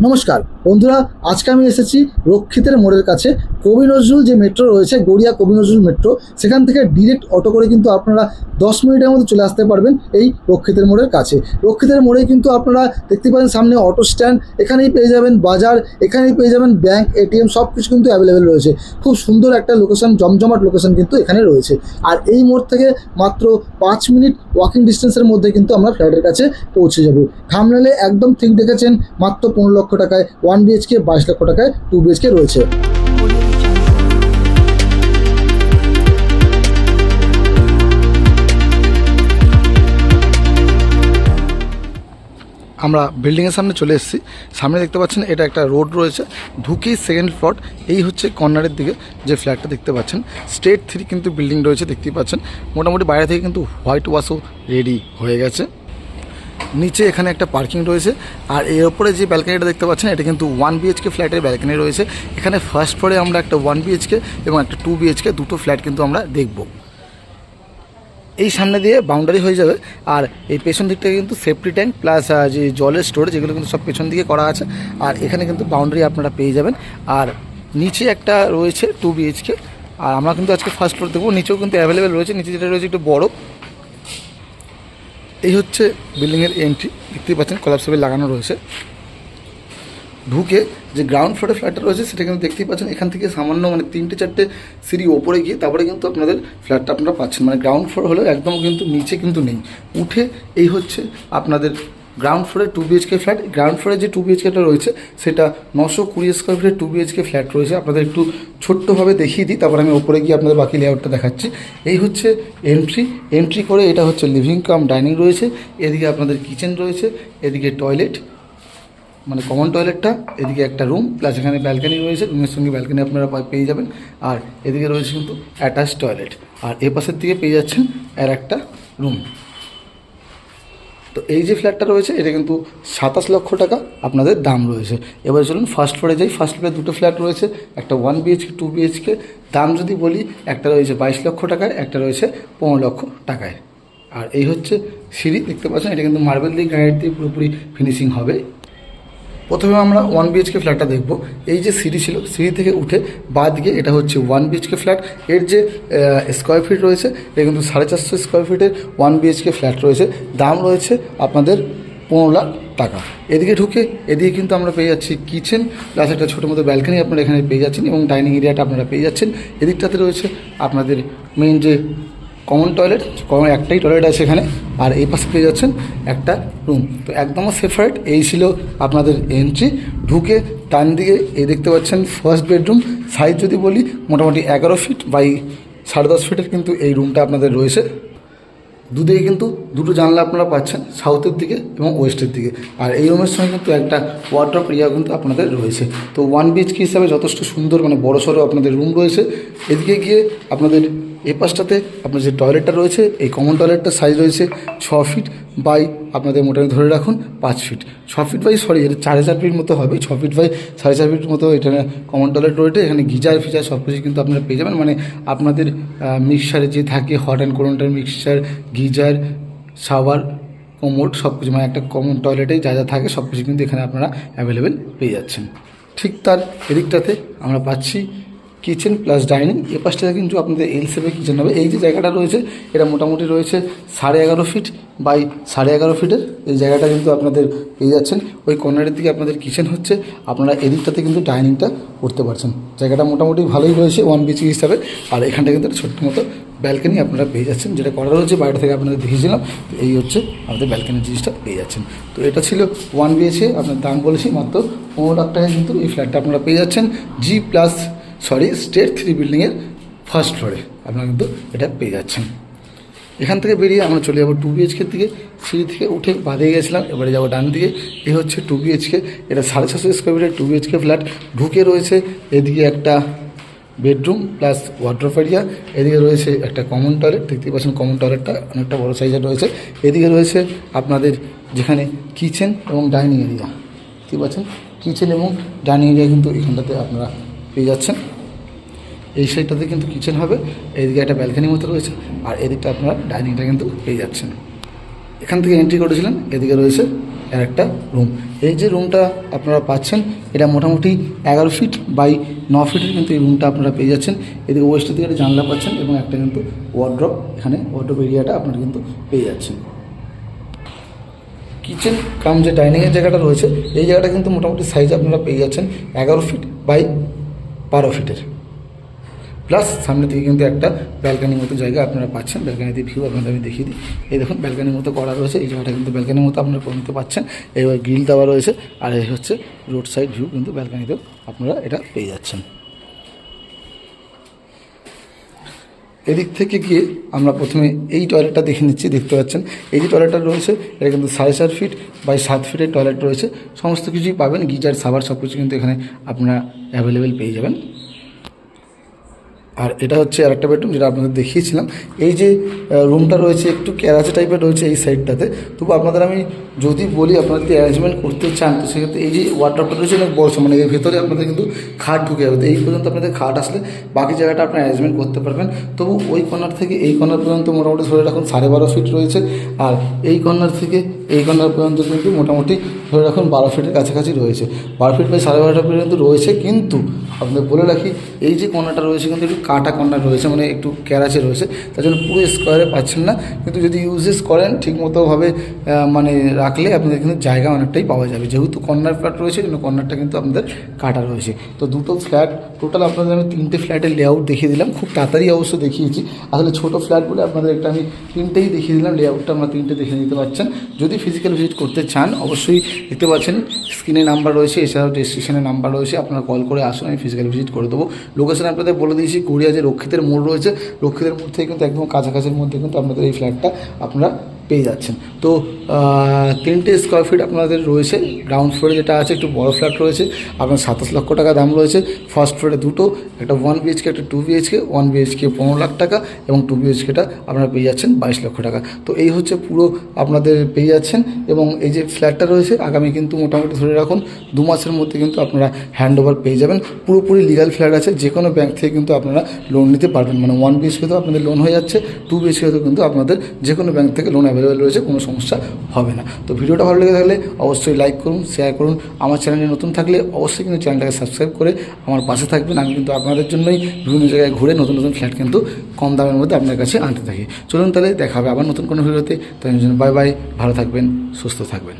নমস্কার বন্ধুরা, আজকে আমি এসেছি রক্ষিতের মোড়ের কাছে। কবি নজরুল যে মেট্রো রয়েছে, গড়িয়া কবি নজরুল মেট্রো, সেখান থেকে ডিরেক্ট অটো করে কিন্তু আপনারা 10 মিনিটের মধ্যে চলে আসতে পারবেন এই রক্ষিতের মোড়ের কাছে। রক্ষিতের মোড়ে কিন্তু আপনারা দেখতে পারেন সামনে অটো স্ট্যান্ড, এখানেই পেয়ে যাবেন বাজার, এখানেই পেয়ে যাবেন ব্যাংক, এটিএম, সব কিছু কিন্তু অ্যাভেলেবেল রয়েছে। খুব সুন্দর একটা লোকেশন, জমজমাট লোকেশন কিন্তু এখানে রয়েছে। আর এই মোড় থেকে মাত্র 5 মিনিট ওয়াকিং ডিস্টেন্সের মধ্যে কিন্তু আমরা ফ্ল্যাটের কাছে পৌঁছে যাব। ঘামনালে একদম ঠিক দেখেছেন, মাত্র 15 লক্ষ টাকায় 1 BHK, 22 লক্ষ টাকায় 2 BHK রয়েছে। আমরা বিল্ডিংয়ের সামনে চলে এসেছি। সামনে দেখতে পাচ্ছেন এটা একটা রোড রয়েছে, ঢুকেই সেকেন্ড প্লট। এই হচ্ছে কর্নারের দিকে যে ফ্ল্যাটটা দেখতে পাচ্ছেন, স্টেট 3 কিন্তু বিল্ডিং রয়েছে দেখতেই পাচ্ছেন। মোটামুটি বাইরে থেকে কিন্তু হোয়াইট ওয়াশও রেডি হয়ে গেছে। নিচে এখানে একটা পার্কিং রয়েছে, আর এর ওপরে যে ব্যালকনিটা দেখতে পাচ্ছেন এটা কিন্তু 1 BHK ফ্ল্যাটের ব্যালকনি রয়েছে। এখানে ফার্স্ট ফ্লোরে আমরা একটা 1 BHK এবং একটা 2 BHK দুটো ফ্ল্যাট কিন্তু আমরা দেখব। এই সামনে দিয়ে বাউন্ডারি হয়ে যাবে, আর এই পেছন দিকটা কিন্তু সেফটি ট্যাঙ্ক প্লাস যে জলের স্টোরেজ, এগুলো কিন্তু সব পেছন দিকে করা আছে। আর এখানে কিন্তু বাউন্ডারি আপনারা পেয়ে যাবেন। আর নিচে একটা রয়েছে 2 BHK, আর আমরা কিন্তু আজকে ফার্স্ট ফ্লোর দেখবো। নিচেও কিন্তু অ্যাভেলেবেল রয়েছে, নিচে যেটা রয়েছে একটু বড়। এই হচ্ছে বিল্ডিংয়ের এন্ট্রি, দেখতেই পাচ্ছেন কলাপসেবল লাগানো রয়েছে। ঢুকে যে গ্রাউন্ড ফ্লোরে ফ্ল্যাটটা রয়েছে সেটা কিন্তু দেখতেই পাচ্ছেন। এখান থেকে সামান্য 3-4টে সিঁড়ি ওপরে গিয়ে তারপরে কিন্তু আপনাদের ফ্ল্যাটটা আপনারা পাচ্ছেন। গ্রাউন্ড ফ্লোর হলেও একদম কিন্তু নিচে কিন্তু নেই, উঠে এই হচ্ছে আপনাদের গ্রাউন্ড ফ্লোরে 2 BHK ফ্ল্যাট। গ্রাউন্ড ফ্লোরে যে 2 BHKটা রয়েছে সেটা 920 স্কোয়ার ফিটের 2 BHK ফ্ল্যাট রয়েছে। আপনাদের একটু ছোট্টভাবে দেখিয়ে দিই, তারপর আমি ওপরে গিয়ে আপনাদের বাকি লেআউটটা দেখাচ্ছি। এই হচ্ছে এন্ট্রি করে এটা হচ্ছে লিভিং কাম ডাইনিং রয়েছে। এদিকে আপনাদের কিচেন রয়েছে, এদিকে টয়লেট কমন টয়লেটটা, এদিকে একটা রুম প্লাস এখানে ব্যালকানি রয়েছে, রুমের সঙ্গে ব্যালকানি আপনারা পেয়ে যাবেন। আর এদিকে রয়েছে কিন্তু অ্যাটাচ টয়লেট, আর এ পাশের দিকে পেয়ে যাচ্ছেন আর একটা রুম। তো এই যে ফ্ল্যাটটা রয়েছে এটা কিন্তু 27 লক্ষ টাকা আপনাদের দাম রয়েছে। এবার চলুন ফার্স্ট ফ্লোরে যাই। ফার্স্ট ফ্লোরে দুটো ফ্ল্যাট রয়েছে, একটা 1 BHK 2 BHK। দাম যদি বলি, একটা রয়েছে 22 লক্ষ টাকায়, একটা রয়েছে 15 লক্ষ টাকায়। আর এই হচ্ছে সিঁড়ি, দেখতে পাচ্ছেন এটা কিন্তু মার্বেল দিয়ে গ্রানাইট দিয়ে পুরোপুরি ফিনিশিং হবে। প্রথমে আমরা 1 BHK ফ্ল্যাটটা দেখব। এই যে সিঁড়ি ছিল, সিঁড়ি থেকে উঠে বাঁ দিকে এটা হচ্ছে 1 BHK ফ্ল্যাট। এর যে স্কোয়ার ফিট রয়েছে এটা কিন্তু 450 স্কোয়ার ফিটের 1 BHK ফ্ল্যাট রয়েছে। দাম রয়েছে আপনাদের 15 লাখ টাকা। এদিকে ঢুকে এদিকে কিন্তু আমরা পেয়ে যাচ্ছি কিচেন প্লাস একটা ছোটো মতো ব্যালকানি আপনারা এখানে পেয়ে যাচ্ছেন, এবং ডাইনিং এরিয়াটা আপনারা পেয়ে যাচ্ছেন। এদিকটাতে রয়েছে আপনাদের মেইন যে কমন টয়লেট, একটাই টয়লেট আছে এখানে। আর এই পাশে পেয়ে যাচ্ছেন একটা রুম। তো একদম সেপারেট। এই ছিল আপনাদের এন্ট্রি। ঢুকে ডান দিকে এই দেখতে পাচ্ছেন ফার্স্ট বেডরুম। সাইজ যদি বলি, মোটামুটি 11 ফিট বাই 10.5 ফিটের কিন্তু এই রুমটা আপনাদের রয়েছে। দুদিকে কিন্তু দুটো জানলা আপনারা পাচ্ছেন, সাউথের দিকে এবং ওয়েস্টের দিকে। আর এই রুমের সঙ্গে কিন্তু একটা ওয়ার্ডরোব এরিয়া কিন্তু আপনাদের রয়েছে। তো 1 BHK হিসাবে যথেষ্ট সুন্দর বড় সড়ো আপনাদের রুম রয়েছে। এদিকে গিয়ে আপনাদের এই পাশটাতে আপনার যে টয়লেটটা রয়েছে, এই কমন টয়লেটটার সাইজ রয়েছে 6 ফিট বাই আপনাদের মোটামুটি ধরে রাখুন 5 ফিট। 6 ফিট বাই এটা 4.5 ফিট মতো হবে। 6 ফিট বাই 4.5 ফিট মতো এটা কমন টয়লেট রয়েছে। এখানে গিজার ফিজার সব কিছু কিন্তু আপনারা পেয়ে যাবেন। আপনাদের মিক্সচারে যে থাকে hot and cold mixture, geyser, shower, commode সব কিছু একটা কমন টয়লেটে যা যা থাকে সব কিছু কিন্তু এখানে আপনারা অ্যাভেলেবেল পেয়ে যাচ্ছেন। ঠিক তার এদিকটাতে আমরা পাচ্ছি কিচেন প্লাস ডাইনিং। এ পাশটাতে কিন্তু আপনাদের এল শেপের কিচেন হবে। এই যে জায়গাটা রয়েছে এটা মোটামুটি রয়েছে 11.5 ফিট বাই 11.5 ফিটের। এই জায়গাটা কিন্তু আপনাদের পেয়ে যাচ্ছেন। ওই কর্নারের দিকে আপনাদের কিচেন হচ্ছে, আপনারা এদিকটাতে কিন্তু ডাইনিংটা করতে পারছেন। জায়গাটা মোটামুটি ভালোই রয়েছে 1 BHK হিসাবে। আর এখানটা কিন্তু একটা ছোট্ট মতো ব্যালকানি আপনারা পেয়ে যাচ্ছেন, যেটা করা রয়েছে বাইরে থেকে আপনাদের দেখিয়েছিলাম। তো এই হচ্ছে আমাদের ব্যালকানির জিনিসটা পেয়ে যাচ্ছেন। তো এটা ছিল 1 BHK। আপনার দাম বলেছি মাত্র 15 লাখ টাকায় কিন্তু এই ফ্ল্যাটটা আপনারা পেয়ে যাচ্ছেন। স্টেট 3 বিল্ডিংয়ের ফার্স্ট ফ্লোরে আপনারা কিন্তু এটা পেয়ে যাচ্ছেন। এখান থেকে বেরিয়ে আমরা চলে যাবো 2 BHK দিকে। সিঁড়ি থেকে উঠে বাঁধে গেছিলাম, এবারে যাবো ডান দিকে। এই হচ্ছে 2 BHK, এটা 650 স্কোয়ার ফিটের 2 BHK ফ্ল্যাট। ঢুকে রয়েছে এদিকে একটা বেডরুম প্লাস ওয়ার্ডরোব এরিয়া। এদিকে রয়েছে একটা কমন টয়লেট, দেখতেই পাচ্ছেন কমন টয়লেটটা অনেকটা বড়ো সাইজের রয়েছে। এদিকে রয়েছে আপনাদের যেখানে কিচেন এবং ডাইনিং এরিয়া, দেখতে পাচ্ছেন কিচেন এবং ডাইনিং এরিয়া কিন্তু এখানটাতে আপনারা পেয়ে যাচ্ছেন। এই সাইডটাতে কিন্তু কিচেন হবে, এদিকে একটা ব্যালকানির মতো রয়েছে, আর এদিকটা আপনারা ডাইনিংটা কিন্তু পেয়ে যাচ্ছেন। এখান থেকে এন্ট্রি করেছিলেন, এদিকে রয়েছে আর একটা রুম। এই যে রুমটা আপনারা পাচ্ছেন এটা মোটামুটি 11 ফিট বাই 9 ফিটের কিন্তু এই রুমটা আপনারা পেয়ে যাচ্ছেন। এদিকে ওয়েস্টের দিকে একটা জানলা পাচ্ছেন এবং একটা কিন্তু ওয়ার্ড্রপ, এখানে ওয়ার্ড্রপ এরিয়াটা আপনারা কিন্তু পেয়ে যাচ্ছেন। কিচেন কাম যে ডাইনিংয়ের জায়গাটা রয়েছে এই জায়গাটা কিন্তু মোটামুটি সাইজ আপনারা পেয়ে যাচ্ছেন 11 ফিট বাই 12 ফিটের। প্লাস সামনে থেকে কিন্তু একটা ব্যালকানির মতো জায়গা আপনারা পাচ্ছেন। ব্যালকানিতে ভিউ আপনাদের আমি দেখিয়ে দিই। এই দেখুন ব্যালকানির মতো করা রয়েছে, এই জায়গাটা কিন্তু ব্যালকানির মতো আপনারা করে নিতে পারছেন। এবার গ্রিল দেওয়া রয়েছে আর এই হচ্ছে রোড সাইড ভিউ, কিন্তু ব্যালকানিতেও আপনারা এটা পেয়ে যাচ্ছেন। এদিক থেকে গিয়ে আমরা প্রথমে এই টয়লেটটা দেখে নিচ্ছি। দেখতে পাচ্ছেন এই যে টয়লেটটা রয়েছে এটা কিন্তু 4.5 ফিট বাই 7 ফিটের টয়লেট রয়েছে। সমস্ত কিছুই পাবেন, গিজার সাবার সব কিছু কিন্তু এখানে আপনারা অ্যাভেলেবেল পেয়ে যাবেন। আর এটা হচ্ছে আরেকটা বেডরুম যেটা আপনাদের দেখিয়েছিলাম। এই যে রুমটা রয়েছে একটু ক্যারাচে টাইপের রয়েছে এই সাইডটাতে। তবু আপনাদের আমি যদি বলি আপনারা যদি অ্যারেঞ্জমেন্ট করতে চান তো সেক্ষেত্রে এই যে ওয়ার্ড্রপটা রয়েছে অনেক বড়, মানে এর ভেতরে আপনাদের কিন্তু খাট ঢুকে যাবে। এই পর্যন্ত আপনাদের খাট আসলে বাকি জায়গাটা আপনারা অ্যারেঞ্জমেন্ট করতে পারবেন। তবু ওই কর্নার থেকে এই কর্নার পর্যন্ত মোটামুটি ধরে রাখুন 12.5 ফিট রয়েছে। আর এই কর্নার থেকে এই কর্নার পর্যন্ত কিন্তু মোটামুটি ধরে রাখুন 12 ফিটের কাছাকাছি রয়েছে। 12 ফিট বাই 12.5 পর্যন্ত রয়েছে। কিন্তু আপনাদের বলে রাখি এই যে কর্নারটা রয়েছে কিন্তু একটু কাটা কর্নার রয়েছে, মানে একটু ক্যারাচে রয়েছে, তার জন্য পুরো স্কোয়ারে পাচ্ছেন না। কিন্তু যদি ইউজেস করেন ঠিকমতোভাবে মানে রাখলে আপনাদের কিন্তু জায়গা অনেকটাই পাওয়া যাবে। যেহেতু কর্নার ফ্ল্যাট রয়েছে কিন্তু কর্নারটা কিন্তু আপনাদের কাটা রয়েছে। তো দুটো ফ্ল্যাট টোটাল আপনাদের আমি 3টে ফ্ল্যাটের লেআউট দেখিয়ে দিলাম। খুব তাড়াতাড়ি অবশ্য দেখিয়েছি, আসলে ছোটো ফ্ল্যাট বলে আপনাদের একটা আমি 3টেই দেখিয়ে দিলাম। লেআউটটা আমরা 3টে দেখে নিতে পারছেন। যদি ফিজিক্যাল ভিজিট করতে চান অবশ্যই দেখতে পাচ্ছেন স্ক্রিনে নাম্বার রয়েছে, এছাড়াও ডেসক্রিপশনে নাম্বার রয়েছে, আপনারা কল করে আসুন, আমি ফিজিক্যাল ভিজিট করে দেবো। লোকেশন আপনাদের বলে দিয়েছি, গড়িয়া যে রক্ষিতের মোড় রয়েছে রক্ষিতের মোড় থেকে কিন্তু একদম কাছাকাছির মধ্যে কিন্তু আপনাদের এই ফ্ল্যাটটা আপনারা পেয়ে যাচ্ছেন। তো 3টে স্কোয়ার ফিট আপনাদের রয়েছে। গ্রাউন্ড ফ্লোরে যেটা আছে একটু বড় ফ্ল্যাট রয়েছে, আপনার 27 লক্ষ টাকা দাম রয়েছে। ফার্স্ট ফ্লোরে দুটো, একটা 1 BHK একটা 2 BHK। 1 BHK 15 লাখ টাকা এবং 2 BHKটা আপনারা পেয়ে যাচ্ছেন 22 লক্ষ টাকা। তো এই হচ্ছে পুরো আপনাদের পেয়ে যাচ্ছেন। এবং এই যে ফ্ল্যাটটা রয়েছে আগামী কিন্তু মোটামুটি ধরে রাখুন 2 মাসের মধ্যে কিন্তু আপনারা হ্যান্ড ওভার পেয়ে যাবেন। পুরোপুরি লিগাল ফ্ল্যাট আছে, যে কোনো ব্যাংক থেকে কিন্তু আপনারা লোন নিতে পারবেন। মানে 1 BHK তো আপনাদের লোন হয়ে যাচ্ছে, 2 BHK তো কিন্তু আপনাদের যে কোনো ব্যাংক থেকে লোন অ্যাভেলেবেল রয়েছে, কোনো সমস্যা হবে না। তো ভিডিওটা ভালো লেগে থাকলে অবশ্যই লাইক করুন, শেয়ার করুন। আমার চ্যানেলে নতুন থাকলে অবশ্যই কিন্তু চ্যানেলটাকে সাবস্ক্রাইব করে আমার পাশে থাকবেন। আমি কিন্তু আপনাদের জন্যই বিভিন্ন জায়গায় ঘুরে নতুন নতুন ফ্ল্যাট কিন্তু কম দামের মধ্যে আপনার কাছে আনতে থাকি। চলুন তাহলে দেখা হবে আবার নতুন কোনো ভিডিওতে। তাই জন্য বাই বাই, ভালো থাকবেন, সুস্থ থাকবেন।